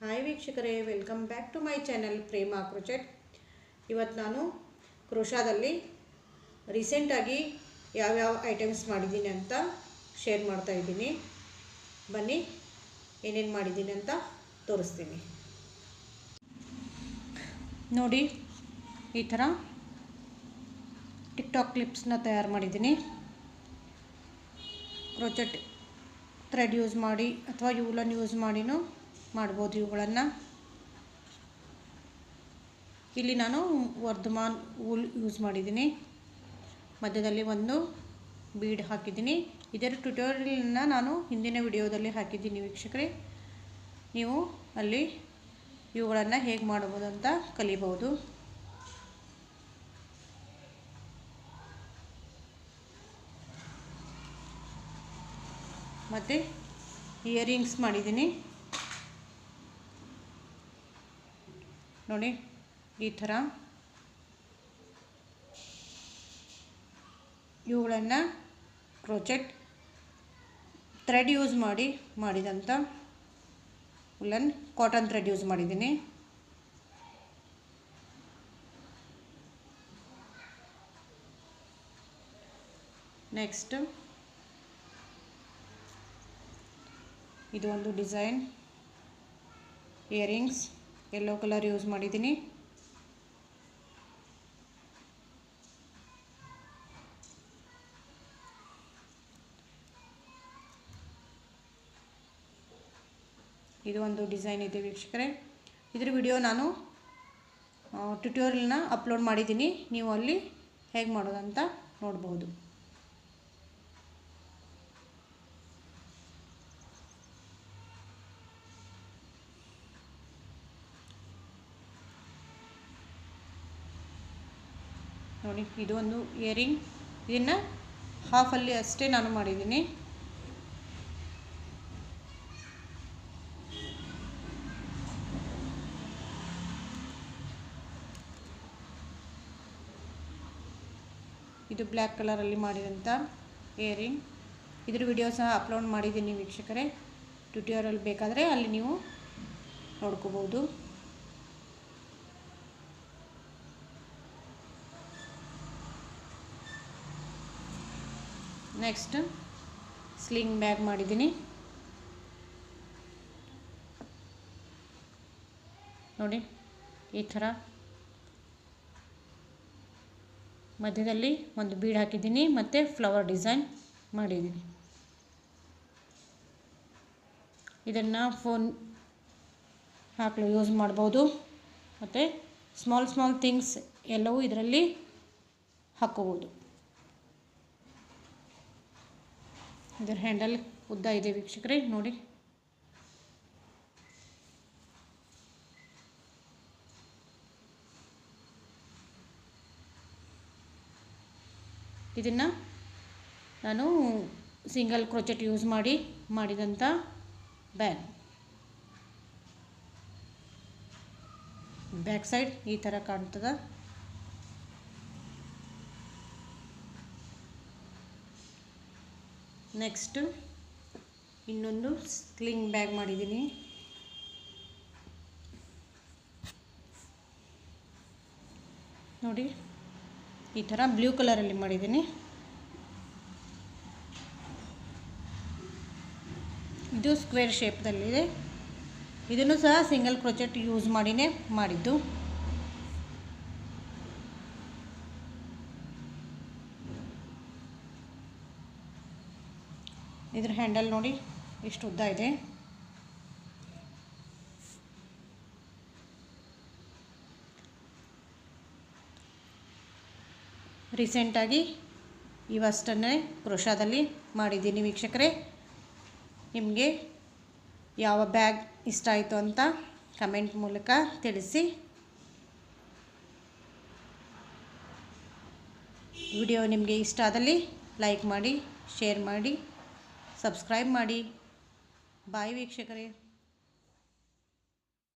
Hi ವೀಕ್ಷಕರೇ, welcome back to my channel Prema crochet. ಇವತ್ತು ನಾನು ಕ್ರೋಶಾದಲ್ಲಿ ರೀಸೆಂಟಾಗಿ ಯಾವ್ಯಾವ ಐಟಮ್ಸ್ ಮಾಡಿದ್ದೀನಿ ಅಂತ ಶೇರ್ ಮಾಡ್ತಾ ಇದ್ದೀನಿ. ಬನ್ನಿ ಏನೇನು ಮಾಡಿದ್ದೀನಿ ಅಂತ ತೋರಿಸ್ತೀನಿ. ನೋಡಿ, ಈ ಥರ ಟಿಕ್ಟಾಕ್ ಕ್ಲಿಪ್ಸ್ನ ತಯಾರು ಮಾಡಿದ್ದೀನಿ. ಕ್ರೋಚೆಟ್ ಥ್ರೆಡ್ ಯೂಸ್ ಮಾಡಿ ಅಥವಾ ಯೂಲನ್ ಯೂಸ್ ಮಾಡಿನೂ ಮಾಡ್ಬೋದು ಇವುಗಳನ್ನು. ಇಲ್ಲಿ ನಾನು ವರ್ಧಮಾನ್ ವೂಲ್ ಯೂಸ್ ಮಾಡಿದ್ದೀನಿ. ಮಧ್ಯದಲ್ಲಿ ಒಂದು ಬೀಡ್ ಹಾಕಿದ್ದೀನಿ. ಇದರ ಟ್ಯುಟೋರಿಯಲ್ನ ನಾನು ಹಿಂದಿನ ವಿಡಿಯೋದಲ್ಲಿ ಹಾಕಿದ್ದೀನಿ ವೀಕ್ಷಕರೇ. ನೀವು ಅಲ್ಲಿ ಇವುಗಳನ್ನು ಹೇಗೆ ಮಾಡ್ಬೋದು ಅಂತ ಕಲಿಬಹುದು. ಮತ್ತು ಇಯರಿಂಗ್ಸ್ ಮಾಡಿದ್ದೀನಿ. ನೋಡಿ, ಈ ಥರ ಇವುಗಳನ್ನು ಕ್ರೋಚೆಟ್ ಥ್ರೆಡ್ ಯೂಸ್ ಮಾಡಿದಂಥ ಉಲ್ಲನ್ ಕಾಟನ್ ಥ್ರೆಡ್ ಯೂಸ್ ಮಾಡಿದ್ದೀನಿ. ನೆಕ್ಸ್ಟ್ ಇದು ಒಂದು design earrings, yellow colour use ಮಾಡಿದ್ದೀನಿ. ಇದು ಒಂದು ಡಿಸೈನ್ ಇದೆ ವೀಕ್ಷಕರೇ. ಇದ್ರ ವಿಡಿಯೋ ನಾನು ಟ್ಯುಟೋರಿಯಲ್ನ ಅಪ್ಲೋಡ್ ಮಾಡಿದ್ದೀನಿ. ನೀವು ಅಲ್ಲಿ ಹೇಗೆ ಮಾಡೋದಂತ ನೋಡ್ಬೋದು. ನೋಡಿ, ಇದು ಒಂದು ಇಯರಿಂಗ್. ಇದನ್ನು ಹಾಫಲ್ಲಿ ಅಷ್ಟೇ ನಾನು ಮಾಡಿದ್ದೀನಿ. ಇದು ಬ್ಲ್ಯಾಕ್ ಕಲರಲ್ಲಿ ಮಾಡಿದಂಥ ಇಯರಿಂಗ್. ಇದ್ರ ವಿಡಿಯೋ ಸಹ ಅಪ್ಲೋಡ್ ಮಾಡಿದ್ದೀನಿ ವೀಕ್ಷಕರೇ. ಟ್ಯುಟೋರಿಯಲ್ ಬೇಕಾದರೆ ಅಲ್ಲಿ ನೀವು ನೋಡ್ಕೋಬೋದು. ನೆಕ್ಸ್ಟ್ ಸ್ಲಿಂಗ್ ಬ್ಯಾಗ್ ಮಾಡಿದ್ದೀನಿ. ನೋಡಿ, ಈ ಥರ ಮಧ್ಯದಲ್ಲಿ ಒಂದು ಬೀಡ್ ಹಾಕಿದ್ದೀನಿ ಮತ್ತು ಫ್ಲವರ್ ಡಿಸೈನ್ ಮಾಡಿದ್ದೀನಿ. ಇದನ್ನು ಫೋನ್ ಹಾಕಲು ಯೂಸ್ ಮಾಡ್ಬೋದು. ಮತ್ತು ಸ್ಮಾಲ್ ಥಿಂಗ್ಸ್ ಎಲ್ಲವೂ ಇದರಲ್ಲಿ ಹಾಕೋಬೋದು. ಇದರ ಹ್ಯಾಂಡಲ್ ಉದ್ದ ಇದೆ ವೀಕ್ಷಕರೇ. ನೋಡಿ, ಇದನ್ನು ನಾನು ಸಿಂಗಲ್ ಕ್ರೋಚೆಟ್ ಯೂಸ್ ಮಾಡಿದಂಥ ಬ್ಯಾಕ್ ಸೈಡ್ ಈ ಥರ ಕಾಣ್ತದೆ. ನೆಕ್ಸ್ಟ್ ಇನ್ನೊಂದು ಸ್ಲಿಂಗ್ ಬ್ಯಾಗ್ ಮಾಡಿದ್ದೀನಿ. ನೋಡಿ, ಈ ಥರ ಬ್ಲೂ ಕಲರಲ್ಲಿ ಮಾಡಿದ್ದೀನಿ. ಇದು ಸ್ಕ್ವೇರ್ ಶೇಪ್ದಲ್ಲಿದೆ. ಇದನ್ನು ಸಹ ಸಿಂಗಲ್ ಕ್ರೋಚೆಟ್ ಯೂಸ್ ಮಾಡಿನೇ ಮಾಡಿದ್ದು. ಇದ್ರ ಹ್ಯಾಂಡಲ್ ನೋಡಿ ಎಷ್ಟು ಉದ್ದ ಇದೆ. ರೀಸೆಂಟಾಗಿ ಇವಷ್ಟನ್ನೇ ಕ್ರೋಶಾದಲ್ಲಿ ಮಾಡಿದ್ದೀನಿ ವೀಕ್ಷಕರೇ. ನಿಮಗೆ ಯಾವ ಬ್ಯಾಗ್ ಇಷ್ಟ ಆಯಿತು ಅಂತ ಕಮೆಂಟ್ ಮೂಲಕ ತಿಳಿಸಿ. ವಿಡಿಯೋ ನಿಮಗೆ ಇಷ್ಟ ಆದಲ್ಲಿ ಲೈಕ್ ಮಾಡಿ, ಶೇರ್ ಮಾಡಿ, ಸಬ್ಸ್ಕ್ರೈಬ್ ಮಾಡಿ. ಬಾಯ್ ವೀಕ್ಷಕರೇ.